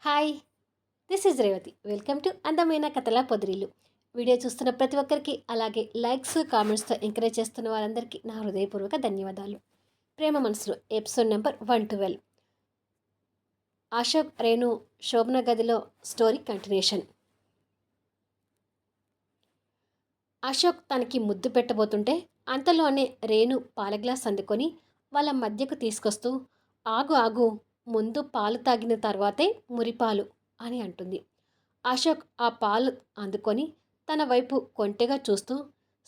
Hi, this is Revathi. Welcome to అందమైన కథల పొదిరిల్లు. Video చూస్తున్న ప్రతి ఒక్కరికి, అలాగే లైక్స్, కామెంట్స్తో ఎంకరేజ్ చేస్తున్న వారందరికీ నా హృదయపూర్వక ధన్యవాదాలు. ప్రేమ మనసులో ఎపిసోడ్ నెంబర్ 112. అశోక్, రేణు, శోభన గదిలో స్టోరీ కంటిన్యూషన్. అశోక్ తనకి ముద్దు పెట్టబోతుంటే అంతలోనే రేణు పాల గ్లాస్ అందుకొని వాళ్ళ మధ్యకు తీసుకొస్తూ, ఆగు ఆగు, ముందు పాలు తాగిన తర్వాతే మురిపాలు అని అంటుంది. అశోక్ ఆ పాలు అందుకొని తన వైపు కొంటెగా చూస్తూ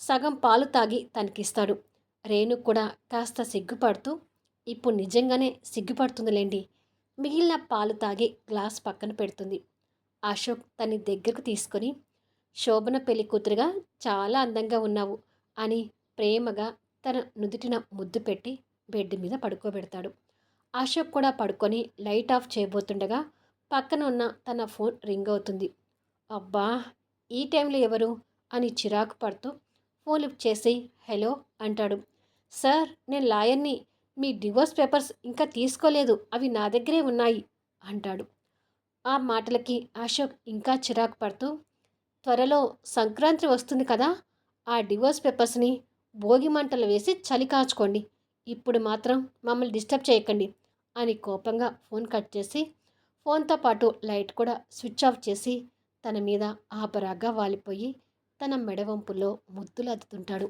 సగం పాలు తాగి తనకిస్తాడు. రేణు కూడా కాస్త సిగ్గుపడుతూ, ఇప్పుడు నిజంగానే సిగ్గుపడుతుందిలేండి, మిగిలిన పాలు తాగి గ్లాస్ పక్కన పెడుతుంది. అశోక్ తన్ని దగ్గరకు తీసుకొని, శోభన పెళ్లి కూతురుగా చాలా అందంగా ఉన్నావు అని ప్రేమగా తన నుదుటిన ముద్దు పెట్టి బెడ్ మీద పడుకోబెడతాడు. అశోక్ కూడా పడుకొని లైట్ ఆఫ్ చేయబోతుండగా పక్కన ఉన్న తన ఫోన్ రింగ్ అవుతుంది. అబ్బా, ఈ టైంలో ఎవరు అని చిరాకు పడుతూ ఫోన్ లిఫ్ట్ చేసి హలో అంటాడు. సార్, నేను లాయర్ని. మీ డివోర్స్ పేపర్స్ ఇంకా తీసుకోలేదు, అవి నా దగ్గరే ఉన్నాయి అంటాడు. ఆ మాటలకి అశోక్ ఇంకా చిరాకు పడుతూ, త్వరలో సంక్రాంతి వస్తుంది కదా, ఆ డివోర్స్ పేపర్స్ని భోగి మంటలు వేసి చలి కాచుకోండి, ఇప్పుడు మాత్రం మమ్మల్ని డిస్టర్బ్ చేయకండి అని కోపంగా ఫోన్ కట్ చేసి ఫోన్తో పాటు లైట్ కూడా స్విచ్ ఆఫ్ చేసి తన మీద ఆపరాగా వాలిపోయి తన మెడవంపుల్లో ముద్దులు అద్దుతుంటాడు.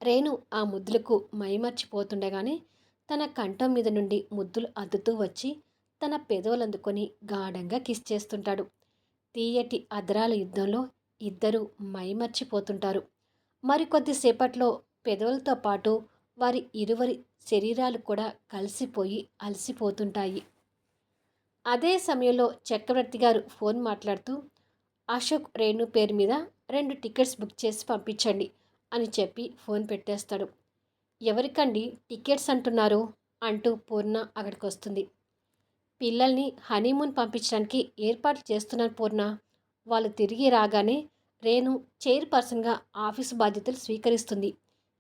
రేణు ఆ ముద్దులకు మైమర్చిపోతుండగానే తన కంఠం మీద నుండి ముద్దులు అద్దుతూ వచ్చి తన పెదవులందుకొని గాఢంగా కిస్ చేస్తుంటాడు. తీయటి అదరాల యుద్ధంలో ఇద్దరూ మైమర్చిపోతుంటారు. మరికొద్దిసేపట్లో పెదవులతో పాటు వారి ఇరువురి శరీరాలు కూడా కలిసిపోయి అలసిపోతుంటాయి. అదే సమయంలో చక్రవర్తి గారు ఫోన్ మాట్లాడుతూ, అశోక్, రేణు పేరు మీద 2 టికెట్స్ బుక్ చేసి పంపించండి అని చెప్పి ఫోన్ పెట్టేస్తాడు. ఎవరికండి టికెట్స్ అంటున్నారు అంటూ పూర్ణ అక్కడికి వస్తుంది. పిల్లల్ని హనీమూన్ పంపించడానికి ఏర్పాట్లు చేస్తున్నాను పూర్ణ. వాళ్ళు తిరిగి రాగానే రేణు చైర్పర్సన్గా ఆఫీసు బాధ్యతలు స్వీకరిస్తుంది.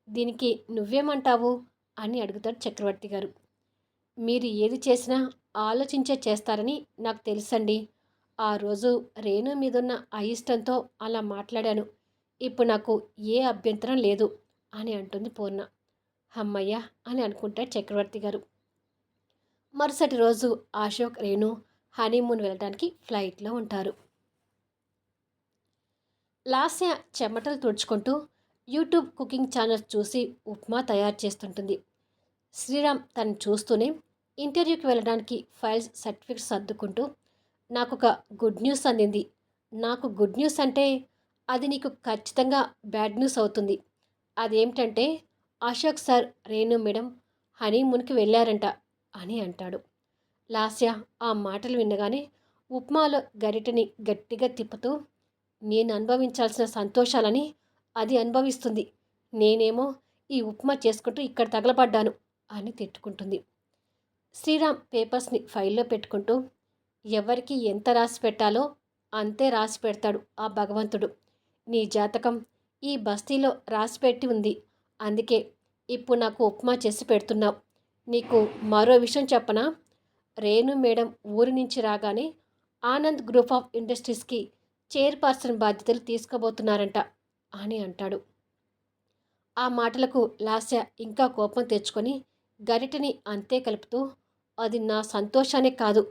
దీనికి నువ్వేమంటావు అని అడుగుతాడు చక్రవర్తి గారు. మీరు ఏది చేసినా ఆలోచించే చేస్తారని నాకు తెలుసండి. ఆ రోజు రేణు మీదున్న అయిష్టంతో అలా మాట్లాడాను. ఇప్పుడు నాకు ఏ అభ్యంతరం లేదు అని అంటుంది పూర్ణ. అమ్మయ్య అని అనుకుంటాడు చక్రవర్తి గారు. మరుసటి రోజు అశోక్, రేణు హనీమూన్ వెళ్ళడానికి ఫ్లైట్లో ఉంటారు. లాస్య చెమటలు తుడుచుకుంటూ యూట్యూబ్ కుకింగ్ ఛానల్స్ చూసి ఉప్మా తయారు చేస్తుంటుంది. శ్రీరామ్ తను చూస్తూనే ఇంటర్వ్యూకి వెళ్ళడానికి ఫైల్స్, సర్టిఫికెట్స్ సర్దుకుంటూ, నాకు ఒక గుడ్ న్యూస్ అందింది. నాకు గుడ్ న్యూస్ అంటే అది నీకు ఖచ్చితంగా బ్యాడ్ న్యూస్ అవుతుంది. అదేమిటంటే అశోక్ సార్, రేణు మేడం హనీమూన్కి వెళ్ళారంట అని అంటాడు. లాస్య ఆ మాటలు వినగానే ఉప్మాలో గరిటెని గట్టిగా తిప్పుతూ, నేను అనుభవించాల్సిన సంతోషాలని అది అనుభవిస్తుంది, నేనేమో ఈ ఉప్మా చేసుకుంటూ ఇక్కడ తగలబడ్డాను అని తిట్టుకుంటుంది. శ్రీరామ్ పేపర్స్ని ఫైల్లో పెట్టుకుంటూ, ఎవరికి ఎంత రాసి పెట్టాలో అంతే రాసి పెడతాడు ఆ భగవంతుడు. నీ జాతకం ఈ బస్తీలో రాసిపెట్టి ఉంది, అందుకే ఇప్పుడు నాకు ఉప్మా చేసి పెడుతున్నావు. నీకు మరో విషయం చెప్పనా, రేణు మేడం ఊరి నుంచి రాగానే ఆనంద్ గ్రూప్ ఆఫ్ ఇండస్ట్రీస్కి చైర్పర్సన్ బాధ్యతలు తీసుకోబోతున్నారంట అని అంటాడు. ఆ మాటలకు లాస్య ఇంకా కోపం తెచ్చుకొని గరిటెని అంతే కలుపుతూ, అది నా సంతోషానే కాదు,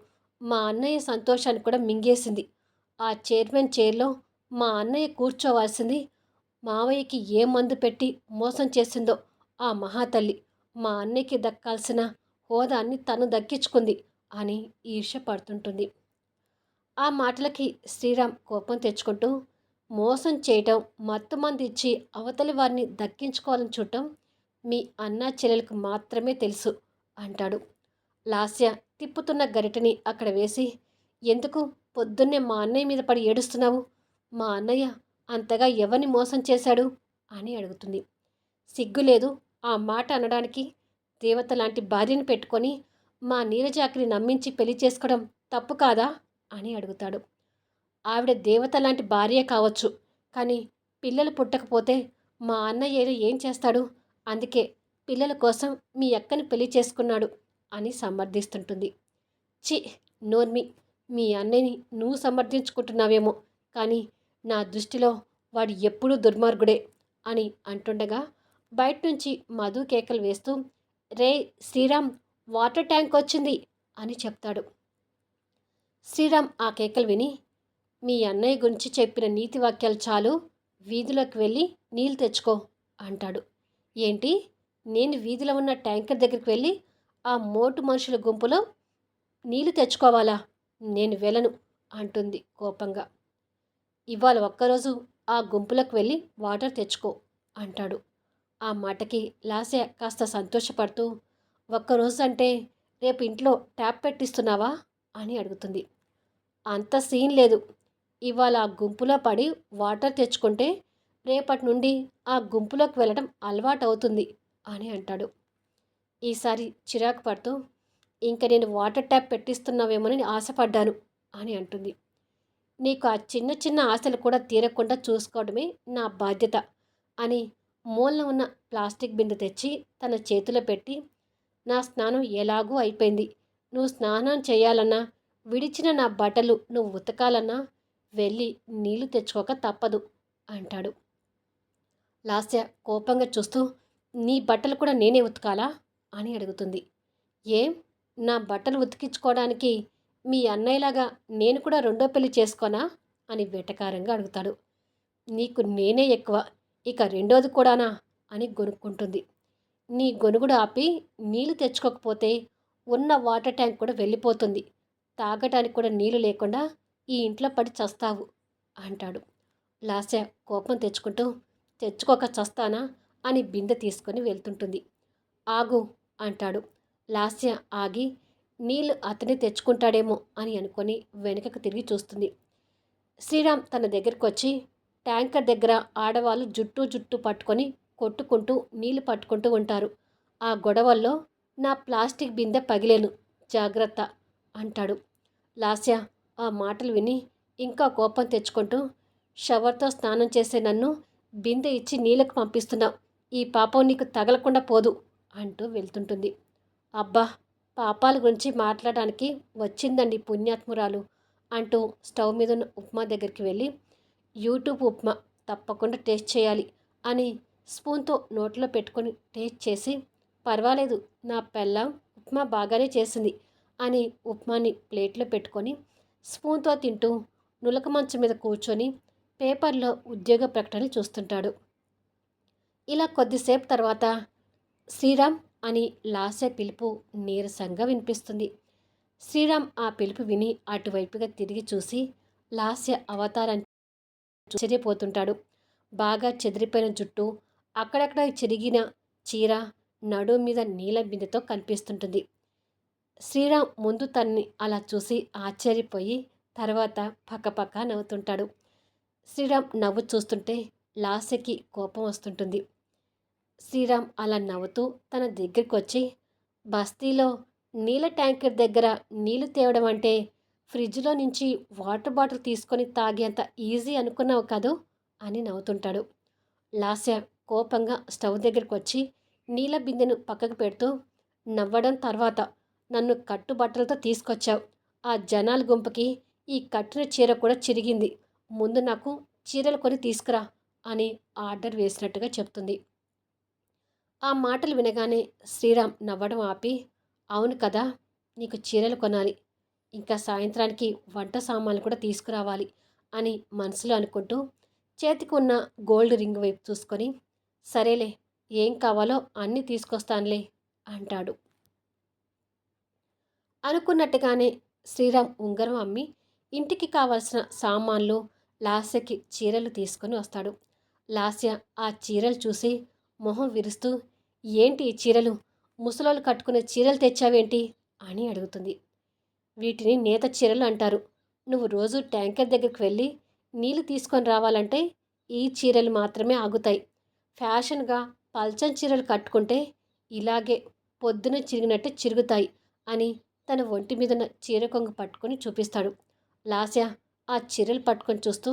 మా అన్నయ్య సంతోషాన్ని కూడా మింగేసింది. ఆ చైర్మన్ చైర్లో మా అన్నయ్య కూర్చోవాల్సింది మావయ్యకి ఏ మందు పెట్టి మోసం చేసిందో ఆ మహాతల్లి మా అన్నయ్యకి దక్కాల్సిన హోదాన్ని తను దక్కించుకుంది అని ఈర్ష్య పడుతుంటుంది. ఆ మాటలకి శ్రీరామ్ కోపం తెచ్చుకుంటూ, మోసం చేయటం, మత్తుమంది ఇచ్చి అవతలి వారిని దక్కించుకోవాలని చూడటం మీ అన్నా చెల్లెలకు మాత్రమే తెలుసు అంటాడు. లాస్య తిప్పుతున్న గరిటెని అక్కడ వేసి, ఎందుకు పొద్దున్నే మా అన్నయ్య మీద పడి ఏడుస్తున్నావు, మా అన్నయ్య అంతగా ఎవరిని మోసం చేశాడు అని అడుగుతుంది. సిగ్గులేదు ఆ మాట అనడానికి, దేవత లాంటి భార్యను పెట్టుకొని మా నీరజాకిని నమ్మించి పెళ్లి చేసుకోవడం తప్పు కాదా అని అడుగుతాడు. ఆవిడ దేవత లాంటి భార్య కావచ్చు, కానీ పిల్లలు పుట్టకపోతే మా అన్నయ్య ఏం చేస్తాడు, అందుకే పిల్లల కోసం మీ అక్కని పెళ్లి చేసుకున్నాడు అని సమర్థిస్తుంటుంది. చి, నోర్మి, మీ అన్నయ్యని నువ్వు సమర్థించుకుంటున్నావేమో, కానీ నా దృష్టిలో వాడు ఎప్పుడూ దుర్మార్గుడే అని అంటుండగా బయట నుంచి మధు కేకలు వేస్తూ, రే శ్రీరామ్, వాటర్ ట్యాంక్ వచ్చింది అని చెప్తాడు. శ్రీరామ్ ఆ కేకలు విని, మీ అన్నయ్య గురించి చెప్పిన నీతి వాక్యాలు చాలు, వీధిలోకి వెళ్ళి నీళ్ళు తెచ్చుకో అంటాడు. ఏంటి, నేను వీధిలో ఉన్న ట్యాంకర్ దగ్గరికి వెళ్ళి ఆ మోటు మనుషుల గుంపులో నీళ్లు తెచ్చుకోవాలా? నేను వెళ్ళను అంటుంది కోపంగా. ఇవాళ ఒక్కరోజు ఆ గుంపులకు వెళ్ళి వాటర్ తెచ్చుకో అంటాడు. ఆ మాటకి లాస్య కాస్త సంతోషపడుతూ, ఒక్కరోజు అంటే రేపు ఇంట్లో ట్యాప్ పెట్టిస్తున్నావా అని అడుగుతుంది. అంత సీన్ లేదు. ఇవాళ ఆ గుంపులో పడి వాటర్ తెచ్చుకుంటే రేపటి నుండి ఆ గుంపులోకి వెళ్ళడం అలవాటు అవుతుంది అని అంటాడు. ఈసారి చిరాకు పడుతూ, ఇంక నేను వాటర్ ట్యాప్ పెట్టిస్తున్నావేమోనని ఆశపడ్డాను అని అంటుంది. నీకు ఆ చిన్న చిన్న ఆశలు కూడా తీరకుండా చూసుకోవడమే నా బాధ్యత అని మూలన ఉన్న ప్లాస్టిక్ బిందె తెచ్చి తన చేతిలో పెట్టి, నా స్నానం ఎలాగూ అయిపోయింది, నువ్వు స్నానం చేయాలన్నా విడిచిన నా బట్టలు నువ్వు ఉతకాలన్నా వెళ్ళి నీళ్లు తెచ్చుకోక తప్పదు అంటాడు. లాస్య కోపంగా చూస్తూ, నీ బట్టలు కూడా నేనే ఉతకాలా అని అడుగుతుంది. ఏం, నా బట్టలు ఉతికించుకోవడానికి మీ అన్నయ్యలాగా నేను కూడా రెండో పెళ్లి చేసుకోనా అని వెటకారంగా అడుగుతాడు. నీకు నేనే ఎక్కువ, ఇక రెండోది కూడానా అని గొనుక్కుంటుంది. నీ గొనుగుడు ఆపి నీళ్లు తెచ్చుకోకపోతే ఉన్న వాటర్ ట్యాంక్ కూడా వెళ్ళిపోతుంది, తాగటానికి కూడా నీళ్లు లేకుండా ఈ ఇంట్లో పడి చస్తావు అంటాడు. లాస్య కోపం తెచ్చుకుంటూ, తెచ్చుకోక చస్తానా అని బిందె తీసుకొని వెళ్తుంటుంది. ఆగు అంటాడు. లాస్య ఆగి నీళ్లు అతనే తెచ్చుకుంటాడేమో అని అనుకొని వెనుకకు తిరిగి చూస్తుంది. శ్రీరామ్ తన దగ్గరికి వచ్చి, ట్యాంకర్ దగ్గర ఆడవాళ్ళు జుట్టు జుట్టు పట్టుకొని కొట్టుకుంటూ నీళ్లు పట్టుకుంటూ ఉంటారు. ఆ గొడవల్లో నా ప్లాస్టిక్ బిందె పగిలేను, జాగ్రత్త అంటాడు. లాస్య ఆ మాటలు విని ఇంకా కోపం తెచ్చుకుంటూ, షవర్తో స్నానం చేసే నన్ను బిందె ఇచ్చి నీళ్ళకు పంపిస్తున్నావు, ఈ పాపం నీకు తగలకుండా పోదు అంటూ వెళ్తుంటుంది. అబ్బా, పాపాల గురించి మాట్లాడడానికి వచ్చిందండి పుణ్యాత్మురాలు అంటూ స్టవ్ మీద ఉన్న ఉప్మా దగ్గరికి వెళ్ళి, యూట్యూబ్ ఉప్మా తప్పకుండా టేస్ట్ చేయాలి అని స్పూన్తో నోట్లో పెట్టుకొని టేస్ట్ చేసి, పర్వాలేదు, నా పెళ్ళాం ఉప్మా బాగానే చేసింది అని ఉప్మాని ప్లేట్లో పెట్టుకొని స్పూన్తో తింటూ నులక మంచం మీద కూర్చొని పేపర్లో ఉద్యోగ ప్రకటనలు చూస్తుంటాడు. ఇలా కొద్దిసేపు తర్వాత శ్రీరామ్ అని లాస్య పిలుపు నీరసంగా వినిపిస్తుంది. శ్రీరామ్ ఆ పిలుపు విని అటువైపుగా తిరిగి చూసి లాస్య అవతారాన్ని ఆశ్చర్యపోతుంటాడు. బాగా చెదిరిపోయిన జుట్టు, అక్కడక్కడ చిరిగిన చీర, నడుము మీద నీలం బిందెతో కనిపిస్తుంటుంది. శ్రీరామ్ ముందు తన్ని అలా చూసి ఆశ్చర్యపోయి తర్వాత పక్కపక్క నవ్వుతుంటాడు. శ్రీరామ్ నవ్వు చూస్తుంటే లాస్యకి కోపం వస్తుంటుంది. శ్రీరామ్ అలా నవ్వుతూ తన దగ్గరికి వచ్చి, బస్తీలో నీళ్ళ ట్యాంకర్ దగ్గర నీళ్లు తేవడం అంటే ఫ్రిడ్జ్లో నుంచి వాటర్ బాటిల్ తీసుకొని తాగేంత ఈజీ అనుకున్నావు కదూ అని నవ్వుతుంటాడు. లాస్య కోపంగా స్టవ్ దగ్గరికి వచ్చి నీళ్ళ బిందెను పక్కకు పెడుతూ, నవ్వడం తర్వాత నన్ను కట్టుబట్టలతో తీసుకొచ్చావు, ఆ జనాల గుంపుకి ఈ కట్టిన చీర కూడా చిరిగింది, ముందు నాకు చీరలు కొని తీసుకురా అని ఆర్డర్ వేసినట్టుగా చెప్తుంది. ఆ మాటలు వినగానే శ్రీరామ్ నవ్వడం ఆపి, అవును కదా, నీకు చీరలు కొనాలి, ఇంకా సాయంత్రానికి వంట సామాన్లు కూడా తీసుకురావాలి అని మనసులో అనుకుంటూ చేతికి ఉన్న గోల్డ్ రింగ్ వైపు చూసుకొని, సరేలే, ఏం కావాలో అన్నీ తీసుకొస్తానులే అంటాడు. అనుకున్నట్టుగానే శ్రీరామ్ ఉంగరం అమ్మి ఇంటికి కావలసిన సామాన్లు, లాస్యకి చీరలు తీసుకొని వస్తాడు. లాస్య ఆ చీరలు చూసి మొహం విరుస్తూ, ఏంటి ఈ చీరలు, ముసలోళ్ళు కట్టుకునే చీరలు తెచ్చావేంటి అని అడుగుతుంది. వీటిని నేత చీరలు అంటారు, నువ్వు రోజు ట్యాంకర్ దగ్గరికి వెళ్ళి నీళ్లు తీసుకొని రావాలంటే ఈ చీరలు మాత్రమే ఆగుతాయి, ఫ్యాషన్గా పల్చని చీరలు కట్టుకుంటే ఇలాగే పొద్దున చిరిగినట్టు చిరుగుతాయి అని తన ఒంటి మీదన చీర కొంగు పట్టుకొని చూపిస్తాడు. లాస్య ఆ చీరలు పట్టుకొని చూస్తూ,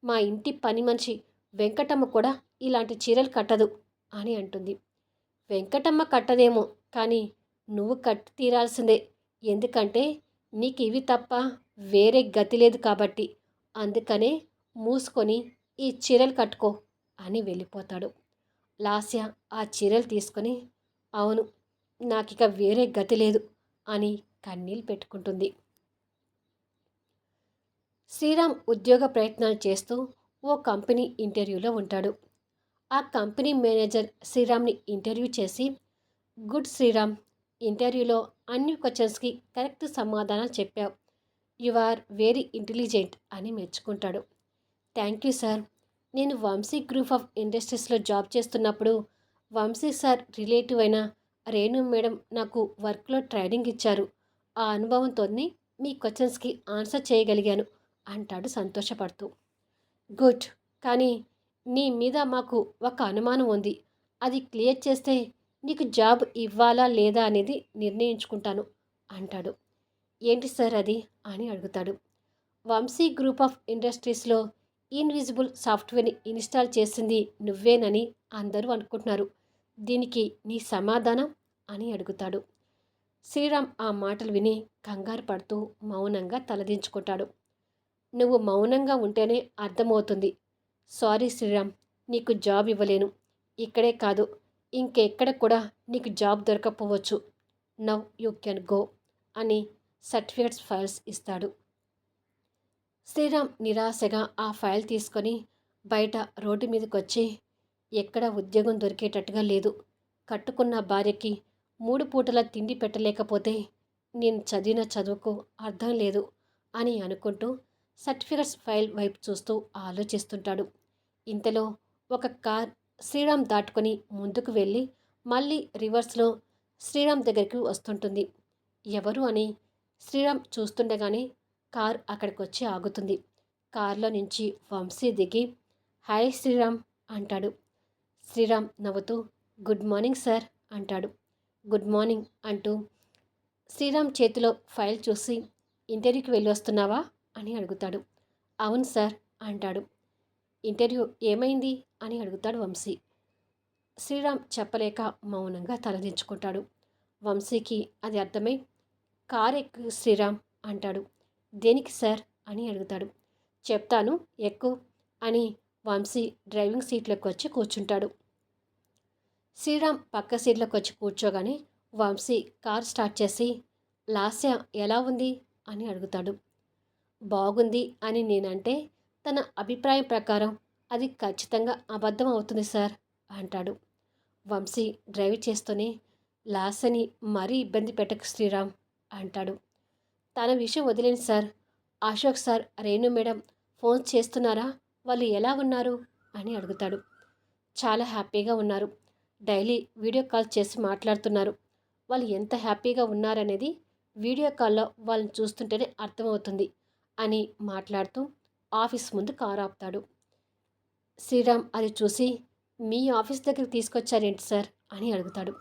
మా ఇంటి పని మనిషి వెంకటమ్మ కూడా ఇలాంటి చీరలు కట్టదు అని అంటుంది. వెంకటమ్మ కట్టదేమో, కానీ నువ్వు కట్టి తీరాల్సిందే, ఎందుకంటే నీకు ఇవి తప్ప వేరే గతి లేదు కాబట్టి. అందుకనే మూసుకొని ఈ చీరలు కట్టుకో అని వెళ్ళిపోతాడు. లాస్య ఆ చీరలు తీసుకొని, అవును, నాకిక వేరే గతి లేదు అని కన్నీళ్ళు పెట్టుకుంటుంది. శ్రీరామ్ ఉద్యోగ ప్రయత్నాలు చేస్తూ ఓ కంపెనీ ఇంటర్వ్యూలో ఉంటాడు. ఆ కంపెనీ మేనేజర్ శ్రీరామ్ని ఇంటర్వ్యూ చేసి, గుడ్ శ్రీరామ్, ఇంటర్వ్యూలో అన్ని క్వశ్చన్స్కి కరెక్ట్ సమాధానాలు చెప్పావు. యు ఆర్ వెరీ ఇంటెలిజెంట్ అని మెచ్చుకుంటాడు. Thank you sir. నేను వంశీ గ్రూప్ ఆఫ్ ఇండస్ట్రీస్లో జాబ్ చేస్తున్నప్పుడు వంశీ సార్ రిలేటివ్ అయిన రేణు మేడం నాకు వర్క్లో ట్రైనింగ్ ఇచ్చారు. ఆ అనుభవంతోనే మీ క్వశ్చన్స్కి ఆన్సర్ చేయగలిగాను అంటాడు సంతోషపడుతూ. గుడ్. కానీ నీ మీద మాకు ఒక అనుమానం ఉంది. అది క్లియర్ చేస్తే నీకు జాబ్ ఇవ్వాలా లేదా అనేది నిర్ణయించుకుంటాను అంటాడు. ఏంటి సార్ అది అని అడుగుతాడు. వంశీ గ్రూప్ ఆఫ్ ఇండస్ట్రీస్లో ఇన్విజిబుల్ సాఫ్ట్వేర్ని ఇన్స్టాల్ చేసింది నువ్వేనని అందరూ అనుకుంటున్నారు. దీనికి నీ సమాధానం అని అడుగుతాడు. శ్రీరామ్ ఆ మాటలు విని కంగారు పడుతూ మౌనంగా తలదించుకుంటాడు. నువ్వు మౌనంగా ఉంటేనే అర్థమవుతుంది. సారీ శ్రీరామ్, నీకు జాబ్ ఇవ్వలేను. ఇక్కడే కాదు, ఇంకెక్కడ కూడా నీకు జాబ్ దొరకపోవచ్చు. నవ్ యూ కెన్ గో అని సర్టిఫికేట్స్ ఫైల్స్ ఇస్తాడు. శ్రీరామ్ నిరాశగా ఆ ఫైల్ తీసుకొని బయట రోడ్డు మీదకి వచ్చి, ఎక్కడ ఉద్యోగం దొరికేటట్టుగా లేదు. కట్టుకున్న భార్యకి 3 పూటల తిండి పెట్టలేకపోతే నేను చదివిన చదువుకు అర్థం లేదు అని అనుకుంటూ సర్టిఫికెట్స్ ఫైల్ వైపు చూస్తూ ఆలోచిస్తుంటాడు. ఇంతలో ఒక కార్ శ్రీరామ్ దాటుకొని ముందుకు వెళ్ళి మళ్ళీ రివర్స్లో శ్రీరామ్ దగ్గరికి వస్తుంటుంది. ఎవరు అని శ్రీరామ్ చూస్తుండగానే కార్ అక్కడికి వచ్చి ఆగుతుంది. కారులో నుంచి వంశీ దిగి, హాయ్ శ్రీరామ్ అంటాడు. శ్రీరామ్ నవ్వుతూ గుడ్ మార్నింగ్ సార్ అంటాడు. గుడ్ మార్నింగ్ అంటూ శ్రీరామ్ చేతిలో ఫైల్ చూసి, ఇంటర్వ్యూకి వెళ్ళి వస్తున్నావా అని అడుగుతాడు. అవును సార్ అంటాడు. ఇంటర్వ్యూ ఏమైంది అని అడుగుతాడు వంశీ. శ్రీరామ్ చెప్పలేక మౌనంగా తలదించుకుంటాడు. వంశీకి అది అర్థమై, కారు ఎక్కు శ్రీరామ్ అంటాడు. దేనికి సార్ అని అడుగుతాడు. చెప్తాను ఎక్కు అని వంశీ డ్రైవింగ్ సీట్లోకి వచ్చి కూర్చుంటాడు. శ్రీరామ్ పక్క సీట్లోకి వచ్చి కూర్చోగానే వంశీ కార్ స్టార్ట్ చేసి, లాస్య ఎలా ఉంది అని అడుగుతాడు. బాగుంది అని నేనంటే తన అభిప్రాయం ప్రకారం అది ఖచ్చితంగా అబద్ధం అవుతుంది సార్ అంటాడు. వంశీ డ్రైవ్ చేస్తూనే, లాస్యని మరీ ఇబ్బంది పెట్టకు శ్రీరామ్ అంటాడు. తన విషయం వదిలేండి sir. Ashok sir, Renu madam phone చేస్తున్నారా? వాళ్ళు ఎలా ఉన్నారు అని అడుగుతాడు. చాలా హ్యాపీగా ఉన్నారు. డైలీ వీడియో కాల్ చేసి మాట్లాడుతున్నారు. వాళ్ళు ఎంత హ్యాపీగా ఉన్నారనేది వీడియో కాల్లో వాళ్ళని చూస్తుంటేనే అర్థమవుతుంది అని మాట్లాడుతూ ఆఫీస్ ముందు కారు ఆపుతాడు. శ్రీరామ్ అది చూసి, మీ ఆఫీస్ దగ్గరికి తీసుకొచ్చారేంటి సార్ అని అడుగుతాడు.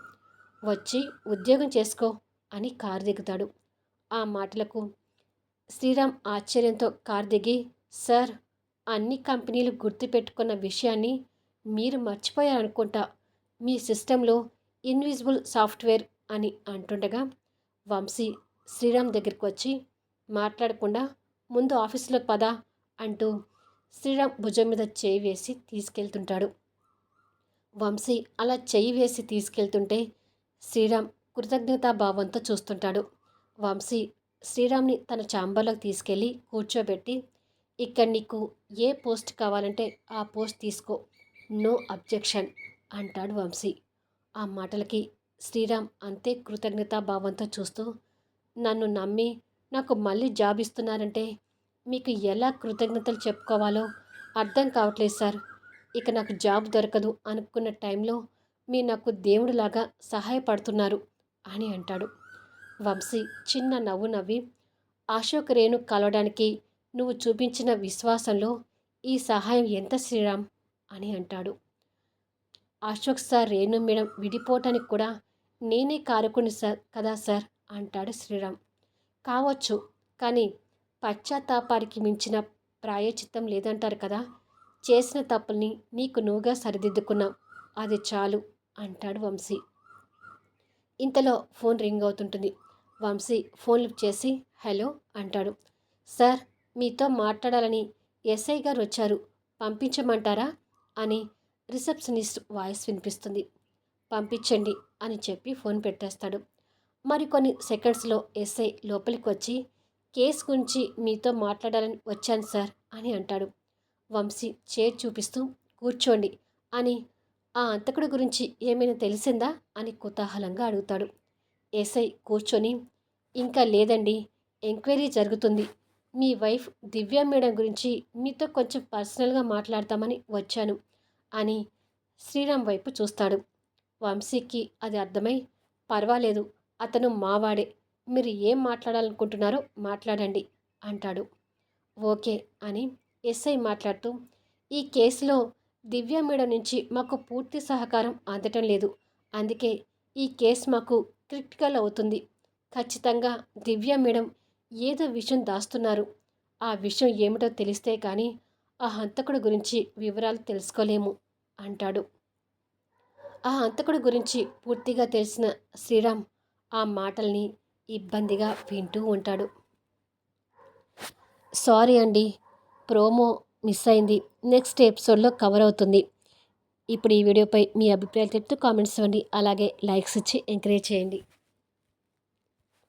వచ్చి ఉద్యోగం చేసుకో అని కారు దిగుతాడు. ఆ మాటలకు శ్రీరామ్ ఆశ్చర్యంతో కారు దిగి, సార్, అన్ని కంపెనీలు గుర్తుపెట్టుకున్న విషయాన్ని మీరు మర్చిపోయారనుకుంటా. మీ సిస్టంలో ఇన్విజిబుల్ సాఫ్ట్వేర్ అని అంటుండగా వంశీ శ్రీరామ్ దగ్గరికి వచ్చి, మాట్లాడకుండా ముందు ఆఫీసులోకి పదా అంటూ శ్రీరామ్ భుజం మీద చేయి వేసి తీసుకెళ్తుంటాడు. వంశీ అలా చెయ్యి వేసి తీసుకెళ్తుంటే శ్రీరామ్ కృతజ్ఞతాభావంతో చూస్తుంటాడు. వంశీ శ్రీరామ్ని తన ఛాంబర్లోకి తీసుకెళ్ళి కూర్చోబెట్టి, ఇక్కడ నీకు ఏ పోస్ట్ కావాలంటే ఆ పోస్ట్ తీసుకో, నో అబ్జెక్షన్ అంటాడు వంశీ. ఆ మాటలకి శ్రీరామ్ అంతే కృతజ్ఞతాభావంతో చూస్తూ, నన్ను నమ్మి నాకు మళ్ళీ జాబ్ ఇస్తున్నారంటే మీకు ఎలా కృతజ్ఞతలు చెప్పుకోవాలో అర్థం కావట్లేదు సార్. ఇక నాకు జాబ్ దొరకదు అనుకున్న టైంలో మీరు నాకు దేవుడిలాగా సహాయపడుతున్నారు అని అంటాడు. వంశీ చిన్న నవ్వు నవ్వి, అశోక్ రేణు కలవడానికి నువ్వు చూపించిన విశ్వాసంలో ఈ సహాయం ఎంత శ్రీరామ్ అని అంటాడు. అశోక్ సార్ రేణు మేడం విడిపోవటానికి కూడా నేనే కారకుని సార్ కదా సార్ అంటాడు శ్రీరామ్. కావచ్చు, కానీ పశ్చాత్తాపానికి మించిన ప్రాయచిత్తం లేదంటారు కదా. చేసిన తప్పుల్ని నీకు నువ్వుగా సరిదిద్దుకున్నావు, అది చాలు అంటాడు వంశీ. ఇంతలో ఫోన్ రింగ్ అవుతుంటుంది. వంశీ ఫోన్ లిఫ్ట్ చేసి హలో అంటాడు. సార్, మీతో మాట్లాడాలని ఎస్ఐ గారు వచ్చారు, పంపించమంటారా అని రిసెప్షనిస్ట్ వాయిస్ వినిపిస్తుంది. పంపించండి అని చెప్పి ఫోన్ పెట్టేస్తాడు. మరికొన్ని సెకండ్స్లో ఎస్ఐ లోపలికి వచ్చి కేసు గురించి మీతో మాట్లాడాలని వచ్చాను సార్ అని అంటాడు. వంశీ చైర్ చూపిస్తూ కూర్చోండి అని ఆ అంతకుడి గురించి ఏమైనా తెలిసిందా అని కుతూహలంగా అడుగుతాడు. ఎస్ఐ కూర్చొని ఇంకా లేదండి, ఎంక్వైరీ జరుగుతుంది. మీ వైఫ్ దివ్య మేడం గురించి మీతో కొంచెం పర్సనల్గా మాట్లాడతామని వచ్చాను అని శ్రీరామ్ వైపు చూస్తాడు. వంశీకి అది అర్థమై పర్వాలేదు, అతను మావాడే, మీరు ఏం మాట్లాడాలనుకుంటున్నారో మాట్లాడండి అంటాడు. ఓకే అని ఎస్ఐ మాట్లాడుతూ ఈ కేసులో దివ్య మేడం నుంచి మాకు పూర్తి సహకారం అందటం లేదు. అందుకే ఈ కేసు మాకు క్రిటికల్ అవుతుంది. ఖచ్చితంగా దివ్య మేడం ఏదో విషయం దాస్తున్నారు. ఆ విషయం ఏమిటో తెలిస్తే కానీ ఆ హంతకుడి గురించి వివరాలు తెలుసుకోలేము అంటాడు. ఆ హంతకుడి గురించి పూర్తిగా తెలిసిన శ్రీరామ్ ఆ మాటల్ని ఇబ్బందిగా వింటూ ఉంటాడు. సారీ అండి, ప్రోమో మిస్ అయింది. నెక్స్ట్ ఎపిసోడ్లో కవర్ అవుతుంది. ఇప్పుడు ఈ వీడియోపై మీ అభిప్రాయాలు చెప్తూ కామెంట్స్ ఇవ్వండి. అలాగే లైక్స్ ఇచ్చి ఎంకరేజ్ చేయండి.